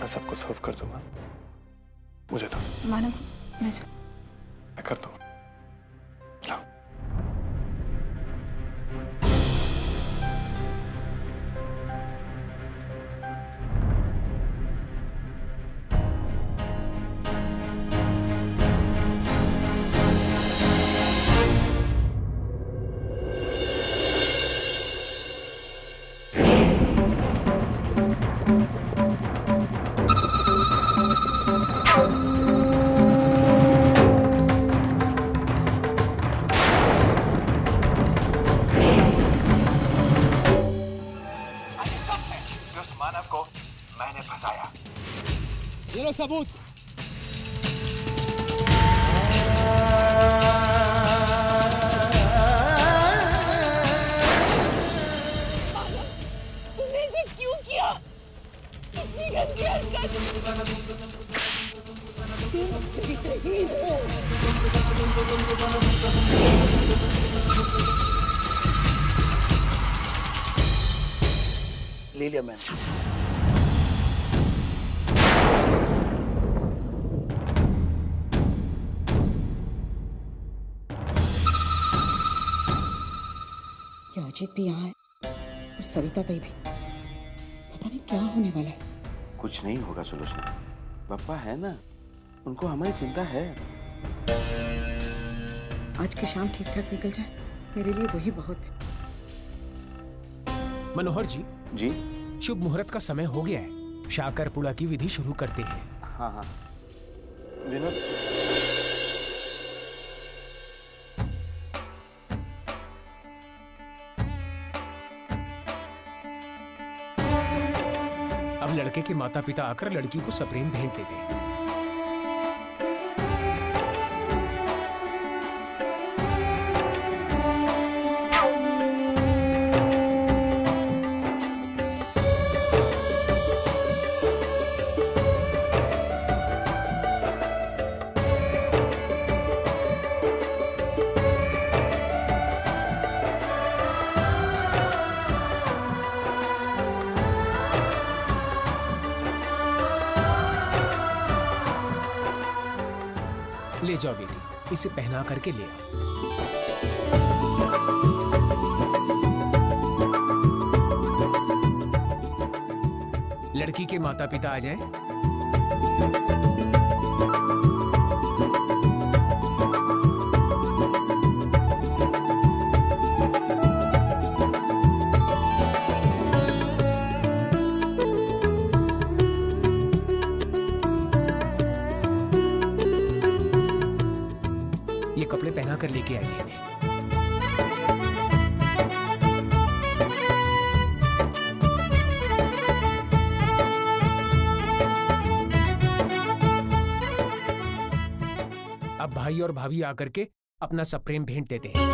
मैं सबको सर्व कर दूंगा। मुझे तो मानव, मैं कर दूंगा। लाओ। ये लो सबूत। तुमने इसे क्यों किया? इतनी गंदी हरकत। तुम चरित्रहीन हो। ले लिया मैंने। अजित भी यहाँ है और सविता दी भी। पता नहीं क्या होने वाला है। कुछ नहीं होगा सुलोचना, पापा है ना, उनको हमारी चिंता है। आज की शाम ठीक ठाक निकल जाए, मेरे लिए वही बहुत है। मनोहर जी। जी। शुभ मुहूर्त का समय हो गया है, शाकर पुड़ा की विधि शुरू करते हैं। हाँ हाँ विनोद। अब लड़के के माता पिता आकर लड़की को सप्रेम भेंट देते हैं। ले जाओ बेटी, इसे पहना करके ले आओ। लड़की के माता पिता आ जाएं। ये कपड़े पहना कर लेके आइए इन्हें। अब भाई और भाभी आकर के अपना सप्रेम भेंट देते हैं।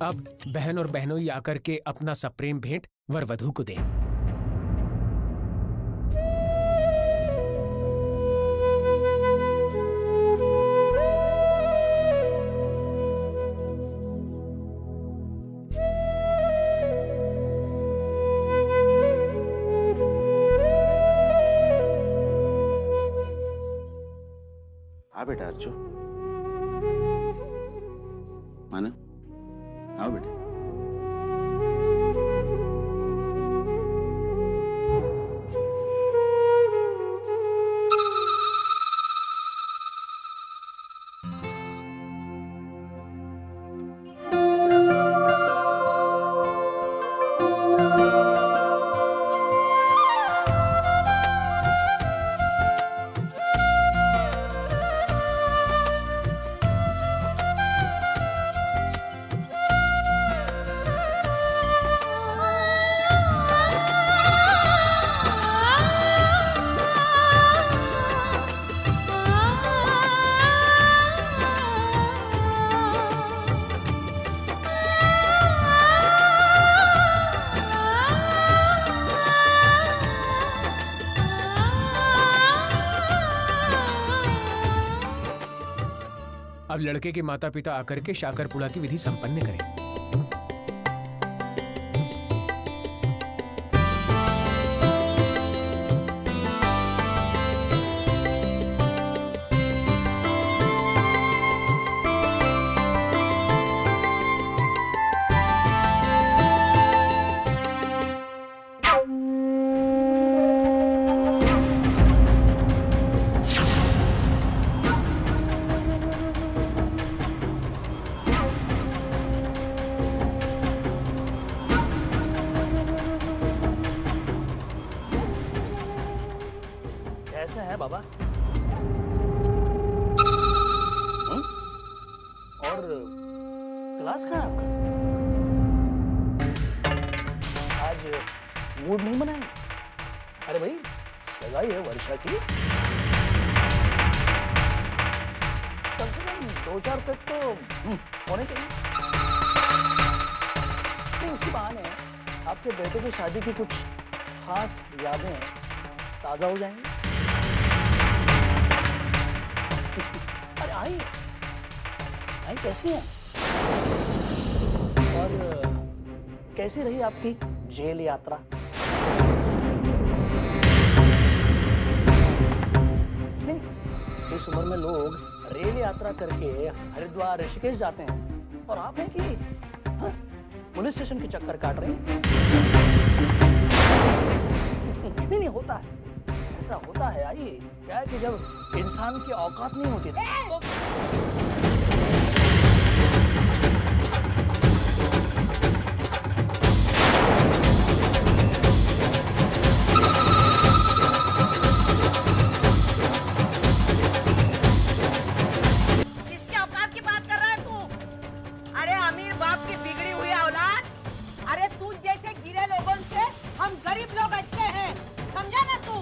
अब बहन और बहनोई आकर के अपना सप्रेम भेंट वर वधू को दें। हाँ बेटा अर्जु, माना आओ बेटा। अब लड़के के माता पिता आकर के शाकरपुड़ा की विधि संपन्न करें। कैसा है बाबा? और क्लास कहाँ है आपका? आज मूड नहीं बनाए? अरे भाई सगाई है वर्षा की, कम से कम 2-4 तक तो होने चाहिए। नहीं, उसी बहाने आपके बेटे की शादी की कुछ खास यादें ताजा हो जाएंगी। अरे आई कैसी है? और कैसी रही आपकी जेल यात्रा? नहीं, इस उम्र में लोग रेल यात्रा करके हरिद्वार ऋषिकेश जाते हैं और आप हैं कि पुलिस स्टेशन के चक्कर काट रहे हैं। नहीं होता है, ऐसा होता है। आइए, क्या है कि जब इंसान की औकात नहीं होती ना, किसके औकात की बात कर रहा है तू? अरे अमीर बाप की बिगड़ी हुई औलाद। अरे तू जैसे गिरे लोगों से हम गरीब लोग अच्छे हैं, समझा ना तू?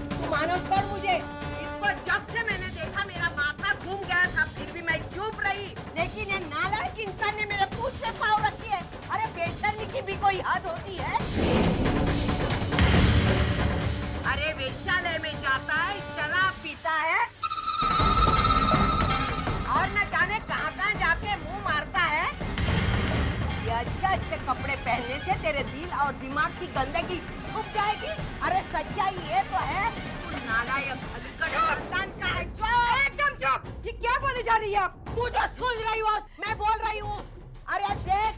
तू मानो छोड़ मुझे। इसको जब से मैंने देखा मेरा माथा घूम गया था, फिर भी मैं चुप रही। लेकिन ये नालायक इंसान ने मेरे पूंछ से पाँव रखी है। अरे बेशर्मी की भी कोई हद होती है? अरे वेश्यालय में जाता है, शराब पीता है और न जाने कहाँ जाके मुंह मारता है। ये अच्छे कपड़े पहनने से तेरे दिल और दिमाग की गंदगी छुप जाएगी। अरे सच्चाई ये तो है, तू नालायक शैतान का है। एकदम चुप। ये क्या बोली जा रही है आप? तू जो सुन रही हो मैं बोल रही हूँ। अरे देख,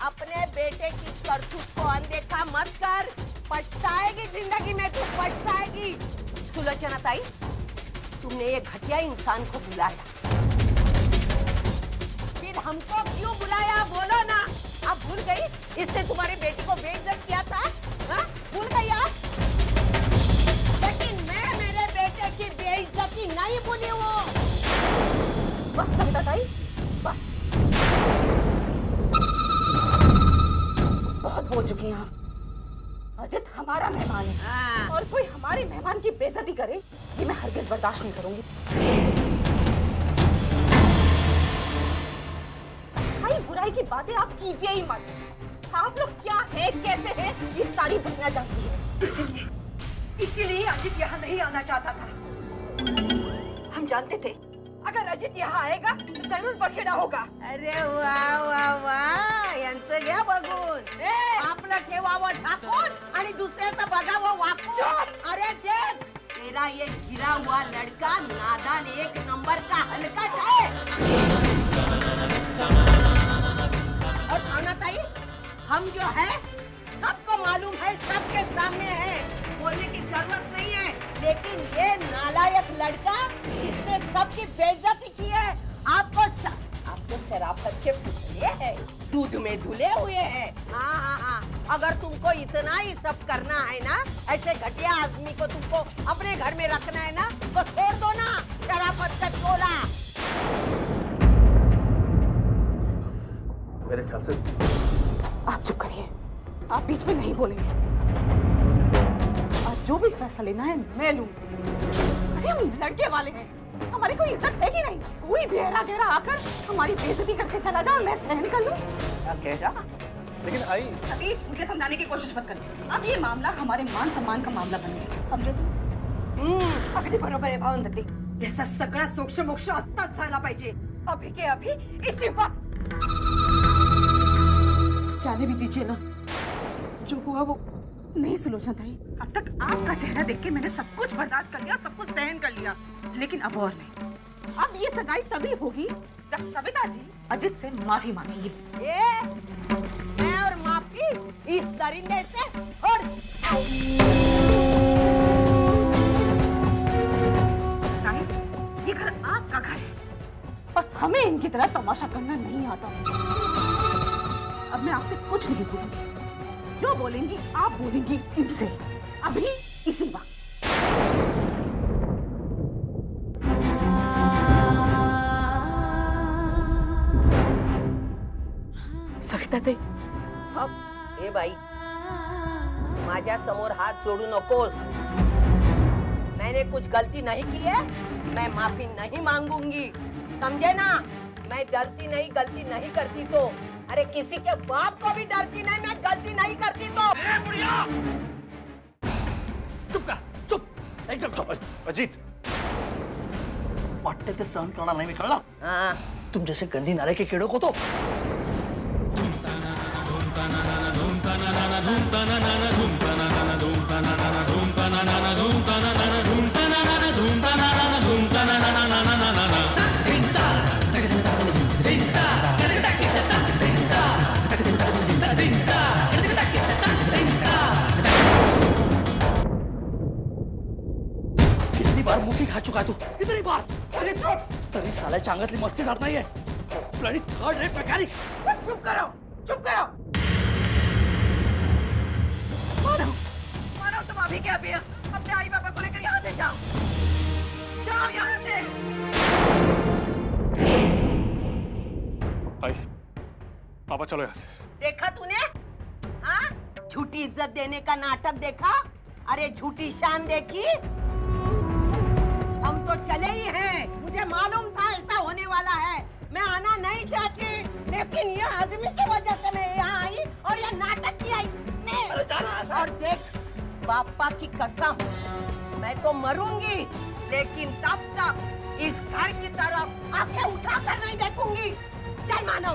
अपने बेटे की करतूत को अनदेखा मत कर, पछताएगी जिंदगी में, तू पछताएगी। सुलोचना ताई, तुमने ये घटिया इंसान को बुलाया, फिर हमको क्यों बुलाया बोलो ना? अब भूल गई इसने तुम्हारी बेटी को बेइज्जत किया था? हाँ? भूल गई आप? लेकिन मैं मेरे बेटे की बेइज्जती नहीं भूली हूँ। बस सविता ताई, बस बहुत बोल चुकी हैं आप। अजित हमारा मेहमान है और कोई हमारे मेहमान की बेइज्जती करे ये मैं हरगिज बर्दाश्त नहीं करूंगी। अच्छाई बुराई की बातें आप कीजिए ही मत। आप लोग क्या है, कैसे हैं, ये सारी दुनिया जानती है। इसीलिए अजित यहाँ नहीं आना चाहता था। हम जानते थे अगर अजित यहाँ आएगा तो जरूर बखेड़ा होगा। अरे वाह वाह वाह, यांचं घ्या बघून। आपलं ठेवावं झाकून आणि दुसऱ्याचं बघावं वाकून। अरे देख, तेरा ये गिरा हुआ लड़का नादान एक नंबर का हलकट है। और अनाताई, हम जो है सबको मालूम है, सबके सामने है, बोलने की जरूरत नहीं है। लेकिन ये नालायक लड़का जिसने सबकी बेइज्जती की है, आपको शराफत के पुतले हैं, दूध में धुले हुए हैं। हाँ, अगर तुमको इतना ही सब करना है ना, ऐसे घटिया आदमी को तुमको अपने घर में रखना है ना, तो छोड़ दो ना शराफत का टोला। मेरे ख्याल से आप चुप करिए, आप बीच में नहीं बोलेंगे। आज जो भी फैसला लेना है मैं लूंगी। अरे हम लड़के वाले हैं, हमारी कोई इज्जत है कि नहीं? कोई बेहरा गहरा आकर हमारी बेइज्जती करके चला जाओ, मैं सहन कर लूं। क्या जा? लेकिन आई सतीश, मुझे समझाने की कोशिश मत करो। अब ये मामला हमारे मान सम्मान का मामला बन गया, समझे तुम? अगदी बरोबर आहे भावंदती. याचा सगळा सोक्ष मोक्ष आत्ताच झाला पाहिजे. अभी के अभी इसी वक्त. जाने भी दीजिए ना, जो हुआ वो नहीं सुलोचना ताई, अब तक आपका चेहरा देख के मैंने सब कुछ बर्दाश्त कर लिया, सब कुछ सहन कर लिया, लेकिन अब और नहीं. अब ये सगाई तभी होगी जब सविता जी अजित से माफी मांगेंगी. मैं और माफी इस दरिंदे से और ये घर आपका घर है और हमें इनकी तरह तमाशा करना नहीं आता. अब मैं आपसे कुछ नहीं बोलूंगी. जो बोलेंगी आप बोलेंगी इनसे, अभी इसी वक्त. सविता ताई, ए बाई, माझ्या समोर हात जोडू नकोस. मैंने कुछ गलती नहीं की है, मैं माफी नहीं मांगूंगी, समझे ना. मैं डरती नहीं, गलती नहीं करती तो. अरे किसी के बाप को भी डरती नहीं, मैं गलती नहीं करती तो. चुप कर, चुप, एकदम चुप. अजीत, वाटते ते सहन करना नहीं, कळलं? हाँ. तुम जैसे गंदी नाले के कीड़ों को तो कितनी बार मुंह खा चुका है तू, कितनी बार. तरी साल्याच्या अंगातली मस्ती जात नाहीये. Bloody third rate mechanic. चुप करो, चुप करो. मानो, मानो तुम अभी के अभी अपने आई बाबा को लेकर यहाँ से जाओ. जाओ यहाँ से. आई, पापा चलो यहाँ से. देखा तूने? हाँ? झूठी इज्जत देने का नाटक देखा? अरे झूठी शान देखी? हम तो चले ही हैं. मुझे मालूम था ऐसा होने वाला है. मैं आना नहीं चाहती, लेकिन ये आदमी की वजह से मैं यहाँ आई और ये नाटक किया इसने. और देख, बापा की कसम, मैं तो मरूंगी, लेकिन तब तक इस घर की तरफ आंखें उठाकर नहीं देखूंगी. चल मानो,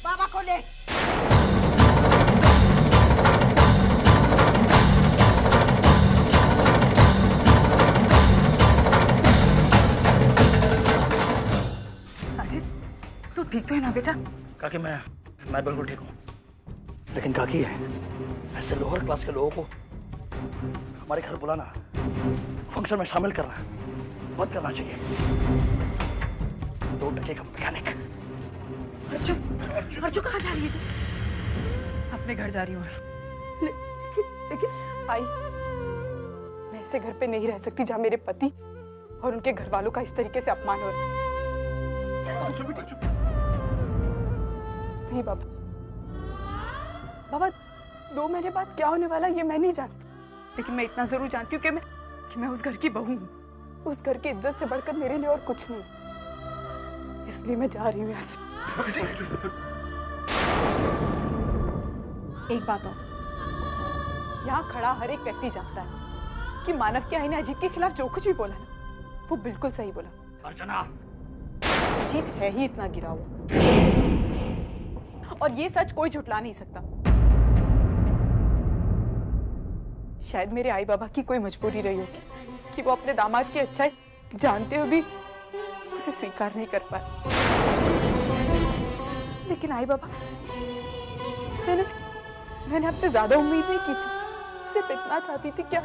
बाबा को ले. तू ठीक तो है ना बेटा? काकी मैं बिल्कुल ठीक हूँ, लेकिन काकी है ऐसे लोअर क्लास के लोगों को हमारे घर बुलाना, फंक्शन में शामिल करना मत करना चाहिए. 2 टके का मैकेनिक. अर्जु कहाँ जा रही है तू? अपने घर जा रही हूँ. लेकिन आई, मैं ऐसे घर पे नहीं रह सकती जहाँ मेरे पति और उनके घर वालों का इस तरीके से अपमान हो रहा है. नहीं बाबा, बाबा 2 महीने बाद क्या होने वाला ये मैं नहीं जानती, लेकिन मैं इतना जरूर जानती हूँ कि मैं उस घर की बहू हूँ. उस घर की इज्जत से बढ़कर मेरे लिए और कुछ नहीं. इसलिए मैं जा रही हूँ यहाँ से. एक बात और, यहाँ खड़ा हर एक व्यक्ति जानता है कि मानव के आई ने अजीत के खिलाफ जो कुछ भी बोला ना, वो बिल्कुल सही बोला. अर्चना, अजीत है ही इतना गिरा हुआ, और ये सच कोई झुटला नहीं सकता. शायद मेरे आई बाबा की कोई मजबूरी रही होगी कि वो अपने दामाद की अच्छाई जानते हुए भी उसे स्वीकार नहीं कर पाए. लेकिन आई बाबा, मैंने आपसे ज्यादा उम्मीद नहीं की थी. सिर्फ इतना चाहती थी क्या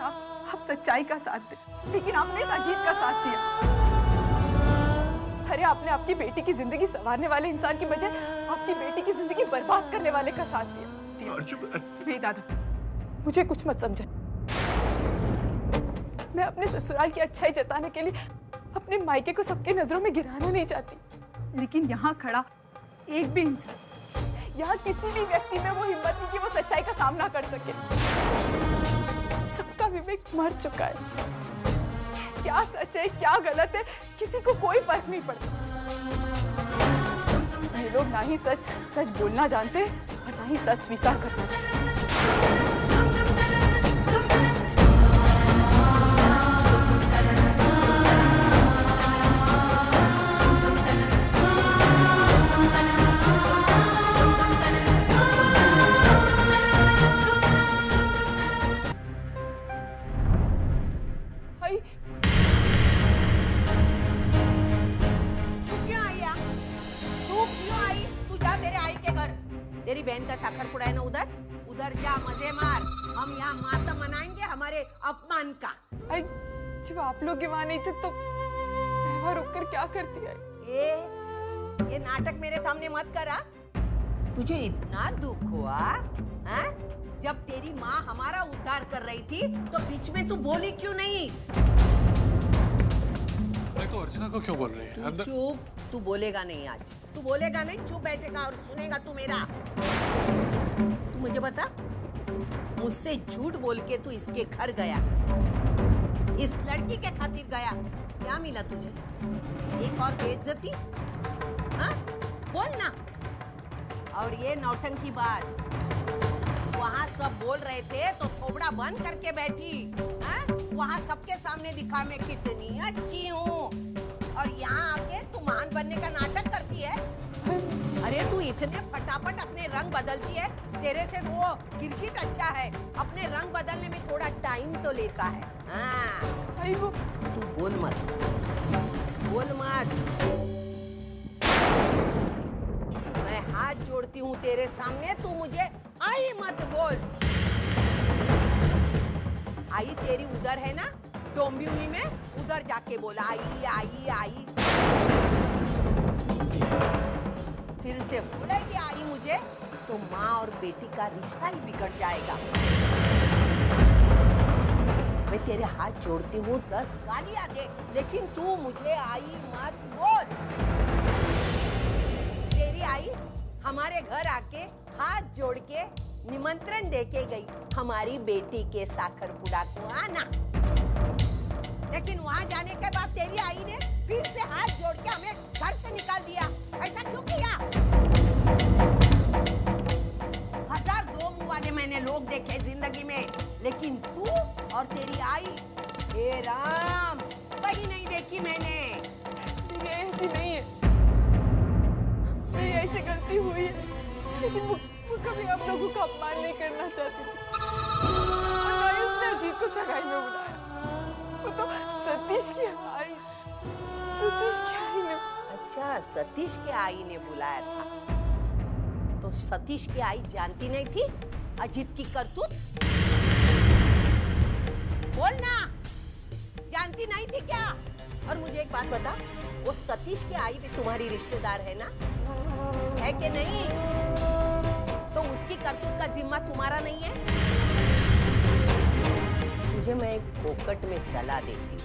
आप सच्चाई का साथ दें, लेकिन आपने इस अजीत का साथ दिया. अरे आपने आपकी बेटी की जिंदगी संवारने वाले इंसान की बजाय आपकी बेटी की जिंदगी बर्बाद करने वाले का साथ दिया. नहीं दादा, मुझे कुछ मत समझे. मैं अपने ससुराल की अच्छाई जताने के लिए अपने मायके को सबके नजरों में गिराना नहीं चाहती, लेकिन यहाँ खड़ा एक भी इंसान, यहाँ किसी भी व्यक्ति में वो हिम्मत नहीं कि वो सच्चाई का सामना कर सके. सबका विवेक मर चुका है. क्या सच है क्या गलत है किसी को कोई फर्क नहीं पड़ता. ये लोग ना ही सच बोलना जानते और ना ही सच स्वीकार करना जानते. तेरी बहन का साखर पुड़ा है ना उधर, उधर जा मजे मार। हम यहाँ मातम मनाएंगे हमारे अपमान का। आई, जब आप लोग के वहां नहीं थे तो मैं वहां रुककर क्या करती है? ये नाटक मेरे सामने मत करा। तुझे इतना दुख हुआ है? जब तेरी माँ हमारा उद्धार कर रही थी तो बीच में तू बोली क्यों नहीं? देखो अर्चना को क्यों बोल रही है? तू चुप, तू बोलेगा नहीं आज, तू बोलेगा नहीं, चुप बैठेगा और सुनेगा तू मेरा। तू मुझे बता, मुझसे झूठ बोल के तू इसके घर गया, इस लड़की के खातिर गया, क्या मिला तुझे? एक और बेइज्जती? हाँ? बोल ना। और ये नौटंकी बाज, वहाँ सब बोल रहे थे तो थोबड़ा बंद करके बैठी, हाँ? वहाँ सबके सामने दिखा मैं कितनी अच्छी हूँ, और यहाँ आके तू महान बनने का नाटक करती है। अरे तू इतने फटाफट अपने रंग बदलती है, तेरे से वो गिरगिट अच्छा है, अपने रंग बदलने में थोड़ा टाइम तो लेता है। हाँ। आई वो तू बोल मत, बोल मत। मैं हाथ जोड़ती हूँ तेरे सामने, तू मुझे आई मत बोल। आई तेरी उधर है ना, डोंबिवली में, उधर जाके बोला आई आई आई। फिर से बोलेगी आई मुझे तो माँ और बेटी का रिश्ता ही बिगड़ जाएगा। मैं तेरे हाथ जोड़ती हूँ, 10 गालियां दे, लेकिन तू मुझे आई मत बोल। तेरी आई हमारे घर आके हाथ जोड़ के निमंत्रण देके गई हमारी बेटी के साखर पुड़ा को आना, लेकिन वहां जाने के बाद तेरी आई ने फिर से हाथ जोड़ के हमें घर से निकाल दिया। ऐसा क्यों किया? 1000 दो मुंह वाले मैंने लोग देखे जिंदगी में, लेकिन तू और तेरी आई, हे राम, कहीं नहीं देखी मैंने। मेरी ऐसी नहीं है, मेरी ऐसी गलती हुई है, लेकिन वो कभी आप लोगों का अपमान नहीं करना चाहती थी, और ना ही उसने अजीत को सगाई में बुलाया। वो तो सतीश की आई ने। अच्छा, सतीश के आई ने बुलाया था, तो सतीश की आई जानती नहीं थी अजीत की करतूत? बोल ना, जानती नहीं थी क्या? और मुझे एक बात बता, वो सतीश की आई भी तुम्हारी रिश्तेदार है ना, है कि नहीं? तो उसकी करतूत का जिम्मा तुम्हारा नहीं है? तुझे मैं एक फोकट में सलाह देती हूँ,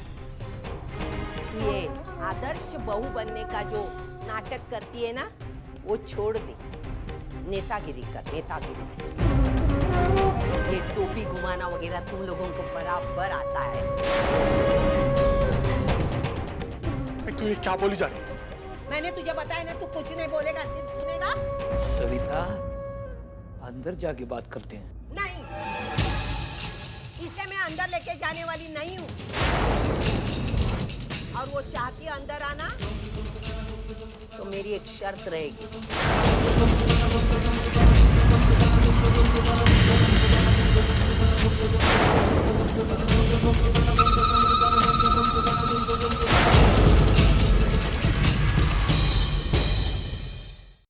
ये आदर्श बहू बनने का जो नाटक करती है ना, वो छोड़ दे, नेतागिरी कर, नेतागिरी। ये टोपी घुमाना वगैरह तुम लोगों को बराबर आता है। तू ये क्या बोली जा रही है? मैंने तुझे बताया ना, तू कुछ नहीं बोलेगा, सिर्फ सुनेगा। सविता, अंदर जाके बात करते हैं। नहीं, इसे मैं अंदर लेके जाने वाली नहीं हूँ, और वो चाहती है अंदर आना तो मेरी एक शर्त रहेगी।